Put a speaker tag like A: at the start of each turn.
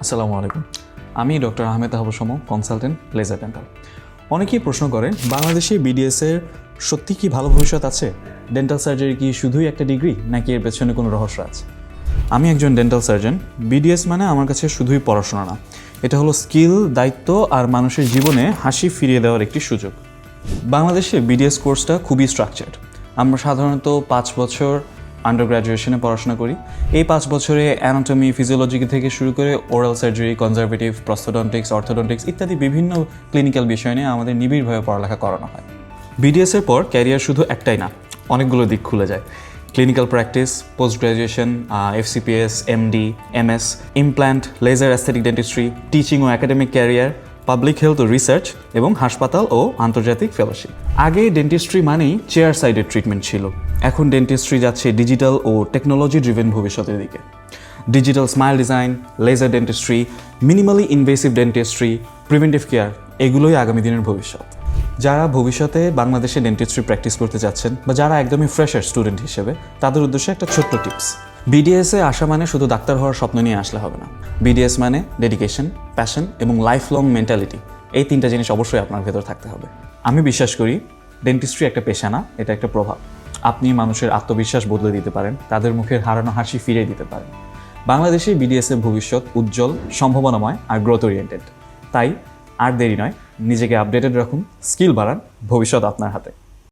A: আসসালামু আলাইকুম। আমি ডক্টর আহমেদ আহবু সমু, কনসালটেন্ট লেজার ডেন্টাল। অনেকেই প্রশ্ন করেন, বাংলাদেশে বিডিএসের সত্যি কি ভালো ভবিষ্যৎ আছে? ডেন্টাল সার্জারি কি শুধুই একটা ডিগ্রি, নাকি এর পেছনে কোনো রহস্য আছে? আমি একজন ডেন্টাল সার্জন। বিডিএস মানে আমার কাছে শুধুই পড়াশোনা না, এটা হলো স্কিল, দায়িত্ব আর মানুষের জীবনে হাসি ফিরিয়ে দেওয়ার একটি সুযোগ। বাংলাদেশে বিডিএস কোর্সটা খুবই স্ট্রাকচার্ড। আমরা সাধারণত 5 বছর আন্ডার গ্র্যাজুয়েশনে পড়াশোনা করি। এই 5 বছরে অ্যানাটমি, ফিজিওলজি থেকে শুরু করে ওরাল সার্জারি, কনজারভেটিভ, প্রস্থোডন্টিক্স, অর্থোডন্টিক্স ইত্যাদি বিভিন্ন ক্লিনিক্যাল বিষয় নিয়ে আমাদের নিবিড়ভাবে পড়ালেখা করানো হয়। বিডিএসের পর ক্যারিয়ার শুধু একটাই না, অনেকগুলো দিক খুলে যায়। Clinical practice, post graduation, FCPS, MD, MS, implant, laser aesthetic dentistry, teaching ও একাডেমিক ক্যারিয়ার, পাবলিক হেলথ ও রিসার্চ এবং হাসপাতাল ও আন্তর্জাতিক ফেলোশিপ। আগে ডেন্টিস্ট্রি মানেই চেয়ার সাইডের ট্রিটমেন্ট ছিল, এখন ডেন্টিস্ট্রি যাচ্ছে ডিজিটাল ও টেকনোলজি ড্রিভেন ভবিষ্যতের দিকে। Digital smile design, laser dentistry, minimally invasive dentistry, preventive care, এগুলোই আগামী দিনের ভবিষ্যৎ। যারা ভবিষ্যতে বাংলাদেশে ডেন্টিস্ট্রি প্র্যাকটিস করতে যাচ্ছেন বা যারা একদমই ফ্রেশার স্টুডেন্ট হিসেবে, তাদের উদ্দেশ্যে একটা ছোট্ট টিপস। বিডিএসে আসা মানে শুধু ডাক্তার হওয়ার স্বপ্ন নিয়ে আসলে হবে না। বিডিএস মানে ডেডিকেশন, প্যাশন এবং লাইফ লং মেন্টালিটি। এই 3টা জিনিস অবশ্যই আপনার ভেতর থাকতে হবে। আমি বিশ্বাস করি ডেন্টিস্ট্রি একটা পেশা না, এটা একটা প্রভাব। আপনি মানুষের আত্মবিশ্বাস বদলে দিতে পারেন, তাদের মুখের হারানো হাসি ফিরিয়ে দিতে পারেন। বাংলাদেশে বিডিএসের ভবিষ্যৎ উজ্জ্বল, সম্ভাবনাময় আর গ্রোথ ওরিয়েন্টেড। তাই আর দেরি নয়, নিজেকে আপডেটেড রাখুন, স্কিল বাড়ান, ভবিষ্যৎ আপনার হাতে।